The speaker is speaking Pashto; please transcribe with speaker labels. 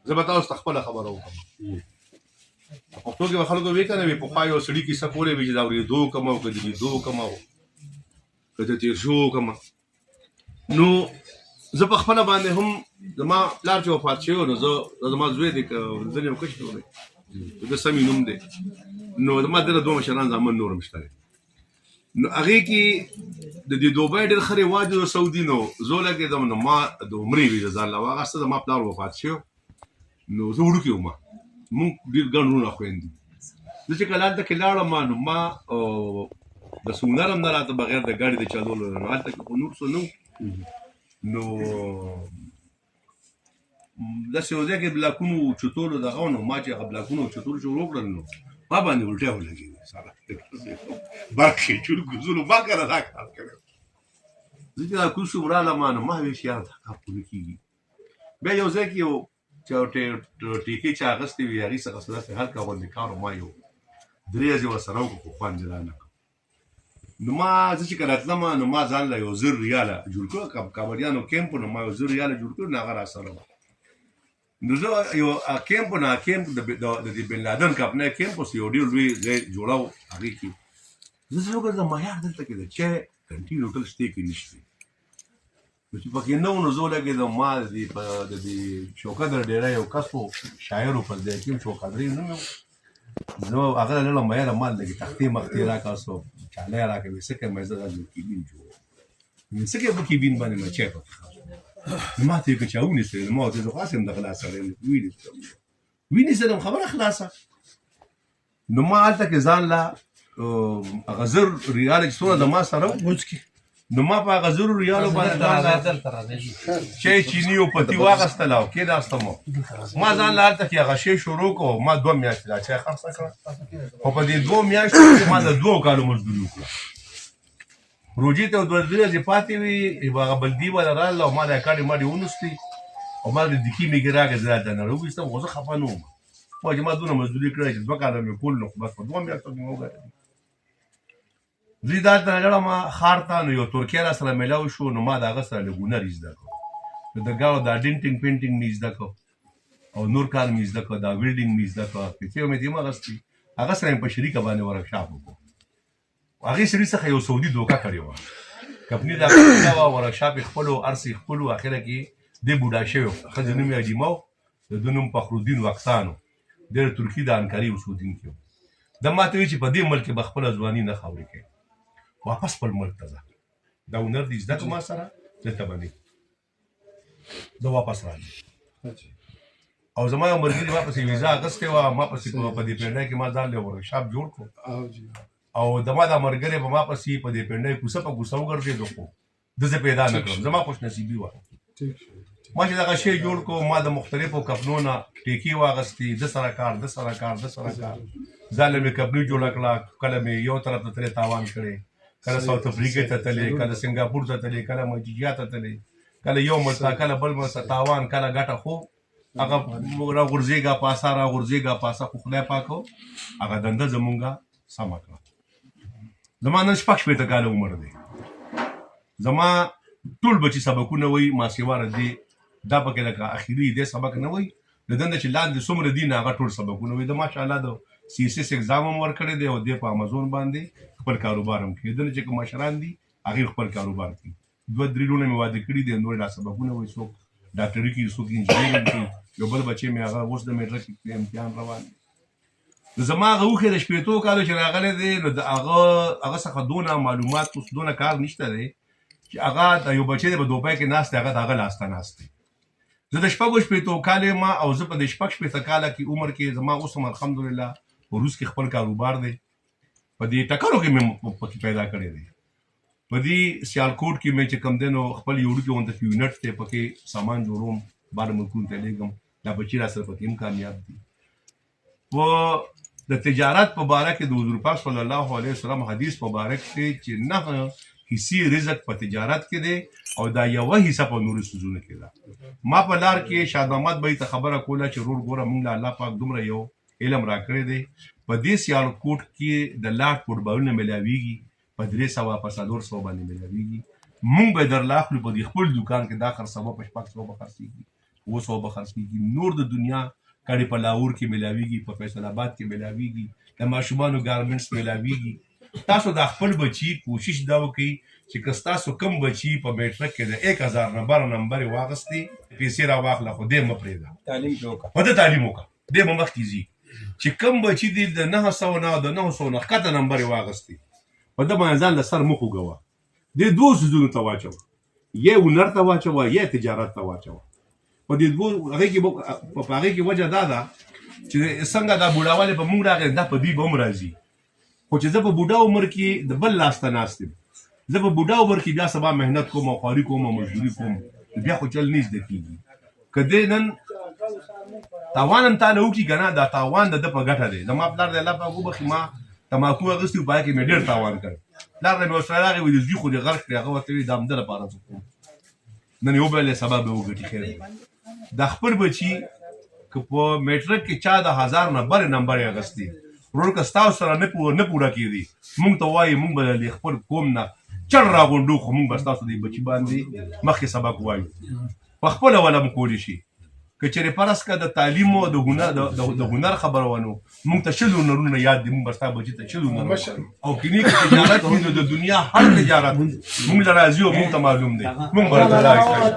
Speaker 1: زه به تاسو ته خپله خبره وکړم. پښتو کې به خلکو وایي که نه وي پخوا یو سړي کیسه کولی وي چې د اورېدو وکړم او که د لیدو وکړم او که د تېر شو وکړم. نو زه په خپله باندې هم زما پلار چې وفات شوی نو زما زوی دی که زه یم کشر دی د سمې نوم دی نو زما دله دوه مشران زامن نور هم شته دی. نو هغې کې د دې دوبۍ ډېر ښه رواج د سعودي نو زه ولګېدم نو ما د عمرې وي د ځان له واخېسته زما پلار وفات شوی نو زه وړوکی وم مونږ ډېر ګڼ وروڼه خویندې زه چې کله هلته کې لاړم نو ما د سونر هم نه راته بغیر د ګاډي د چلولو نو هلته کې خو نور څه نه نو داسې یو ځای کې بلاکونو چتولو دغه نو ما چې هغه بلاکونو چتول شروع کړل نو ما باندې الټیا ولګېدې ساړه برق خېچول ګوزولو ما کره دا کار کړی زه چې راکوز شوم رالم نو ما ویل چې یاره دا کار خو نه کېږي. بیا یو ځای کې یو ټیکې چې اخیستې وي هغې څخه څه داسې هلکه غوندې کار و ما یو 3 ورځې ورسره وکړو خو خوند یې رانه کړ. نو ما زه چې کله تلم نو ما ځان له 1000 ریاله جوړ کړو کابلیانو کیمپ نو ما 1000 ریاله جوړ کړو نو هغه راسره وه. نو زه یو کیمپ نه کیمپ د بن لادن کمپنۍ کیمپ اوس یو ډېر لوی ځای جوړاو هغې کې زه وګرځم ما یار دلته کې د چای کنټین هوټل شته کې نشته نو چې پکې نه و نو زه ولګېدم ما د دې چوکدر ډېری یو کس و شاعر و په ځای کې چوکدرې نوم یې زه هغه له لړم یاره ما لږې تختې مختې راکړه څو چالی راکړې وایي څه کوې زه دا کیبین جوړوم څه کوې په کیبین باندې ما چای پکې خلاص نو ما ته یې که چا ونیسئ نو ما ورته زه خو هسې یم د غلا سړی ونیسم خبره خلاصه. نو ما هلته کې ځان له هغه 1000 ریاله چې څومره د ما سره نو ما په هغه 1000 ریالو باندې چای چیني او پتي واخیستله او کېناستم ما ځان له هلته کې هغه شی شروع کړو ما 2 میاشتې دا چای خرڅه کړه خو په دې 2 میاشتو کې ما د 2 کالو مزدوري وکړه. روجې ته 2 ورځې پاتې وي هغه بلدي والا راغله او ما د کاڼې ماڼې ونوستې او ما د دکي مېږې راکړې زه هلته نه راوویستم خو زه خفه نه وم ما چې ما دونه مزدوري کړې چې 2 کاله مې کول نو خو بس په 2 میاشتو کې مې وګټل. زه دا هلته نه لاړم ښار ته نو یو ترکی را سره میلاو شو نو ما د هغه سره لږ هنر یې زده کړو نو د ګاو دا ډینټینګ پینټینګ مې زده کړو او نور کار مې زده کړو دا ویلډینګ مې زده کړو پیسې مې دې اخیستې هغه سره مې په شریکه باندې ورکشاپ وکړو هغې سړي څخه یو سعودي دوکه کړې وه کمپني دا کړې وه ورکشاپ یې خپل و هر څه یې خپل و اخره کې دی بوډا شوی و ښځې نوم یې اجیمه و د ده نوم فخرالدین وقتان و دی د ترکي د انکارې اوسېدونکی و ده ما ته وایي چې په دې ملک کې به خپله ځواني نه خاورې کوي واپس خپل ملک ته ځه دا هنر دې زده کړه ما سره دلته به نه زه واپس راغلم او زما یو ملګري ما پسې ویزا اخیستې وه ما پسې په دې پنډۍ کې ما ځان له ورکشاپ جوړ کړو او زما دا ملګری به ما پسې په دې پنډۍ کوڅه په کوڅه وګرځېدو خو ده زه پیدا نه کړم زما خوش نصیبي وه ما چې دغه شی جوړ کړو ما د مختلفو کپنو نه ټیکې واخیستې ده سره کار ځان له مې کپنۍ جوړه کړه کله مې یو طرف ته تلې تاوان کړې کله ساوت افریقې ته تلې کله سنګاپور ته تلې کله ملیشیا ته تلې کله یو ملک ته کله بل ملک ته تاوان کله ګټه خو هغه راغورځېږه پاسه راغورځېږه پاسه خو خدای پاک هغه دنده زمونږه سمه کړه. زما نن 6 کاله عمر دی زما ټول بچي سبقونه وایي ما سیواره دی دا پکې لکه اخري دی سبق نه وایي د دنده چې لاندې څومره دي نه هغه ټول سبقونه وایي د ماشاءالله د CSS اگزام هم ورکړی دی او دی په امازون باندې خپل کاروبار هم کوي دنه چې کوم مشران دي هغې خپل کاروبار کوي 2-3 لونه مې واده کړي دي نور دا سبقونه وایي څوک ډاکټري کوي څوک انجینرینګ کوي یو بل بچی مې هغه اوس د میټرک امتحان روان دی زما هغه اوښې د 18 کالو چې راغلی دی نو د هغه څخه دونه معلومات اوس دونه کار نشته دی چې هغه د یو بچی دی په دوبۍ کې ناست دی هغه د هغه لاسته ناست دی. زه د 18 کال یم او زه په د 18 کاله کې عمر کې زما اوس هم الحمدلله په روس کې خپل کاروبار دی په دې ټکرو کې مې پکې پیدا کړی دی په دې سیالکوټ کې مې چې کم دی نو خپل یو وړوکی غونته یونټ دی پکې سامان جوړوم بار ملکونو ته لیږم دا بچي را سره پکې هم کامیاب دي. په د تجارت په باره کې د حضور پاک صلی الله علیه وسلم حدیث په باره کې چې 9 حصې رزق په تجارت کې دی او دا یوه حصه په نورو څیزونو کې ده. ما په لار کې شاه محمد بهی ته خبره کوله چې ورور ګوره موږ له الله پاک دومره یو علم راکړی دی په دې سیالکوټ کې د لاټ فوټبالونه میلاویږي په 300 په 400 باندې میلاویږي موږ به درله اخلو په دې خپل دوکان کې دا خرڅوه په 600 به خرڅېږي اوس به خرڅ کېږي. نور د دنیا کډې په لاهور کې ملاویږي، په فیصل آباد کې ملاویږي، د ماشومانو ګارمنټس ملاویږي. تاسو د خپل بچي کوشش دا وکړئ چې که ستاسو کم بچي په میټرک کې د 1000 نه 12 نمبر واغستې، پیسې راواخله خو دې مه پرېږده، تعلیم وکړه، دې به مخکې ځي. چې کم بچي دې د 900 نه او د 900 نه ښکته نمبر واغستې، په ده باندې ځان له سر مخ وګوه. دې دوو څیزونو ته واچوه، یا هنر ته واچوه یا تجارت ته واچوه. په دې دوو هغې کې وجه دا ده چې څنګه دا بوډاوالی په موږ راغلی دا په دوی به هم راځي. خو چې زه په بوډا عمر کې د بل لاس ته ناست یم، زه په بوډا عمر کې بیا سبا محنت کوم او خواري کوم او مزدوري کوم، بیا خو چل نه زده کېږي. که دې نن تاوان هم تاله وکړي که نه، دا تاوان د ده په ګټه دی. زما پلار دی الله پاک وبخي، ما تماکو اخیستي و، په هغې کې مې ډېر تاوان کړی. پلار دی مې ورسره راغی وایي د زوی خو دې غرق کړې، هغه ورته وایي دا همده لپاره زه کوم، نن یې وبایلې سبا به وګټي. خیر دی. دا خپل بچي که په میټرک کې چا د 1000 نه بر نمبر یې اخیستي، ورور که ستاسو سره نه پوره کېدي، مونږ ته وایي، مونږ به د خپل قوم نه چړ راغونډو، خو مونږ به ستاسو د بچي باندې مخکې سبق وایو، په خپله وله مو کولی شي. که چېرې فرض کړه د تعلیم او د هنر خبره ونه، مونږ ته 20 هنرونه یاد دي، مونږ به ستا بچي ته 20 هنرونه، او کني که تجارت وي نو د دنیا هر تجارت مونږ له راځي او مونږ ته معلوم دی، مونږ به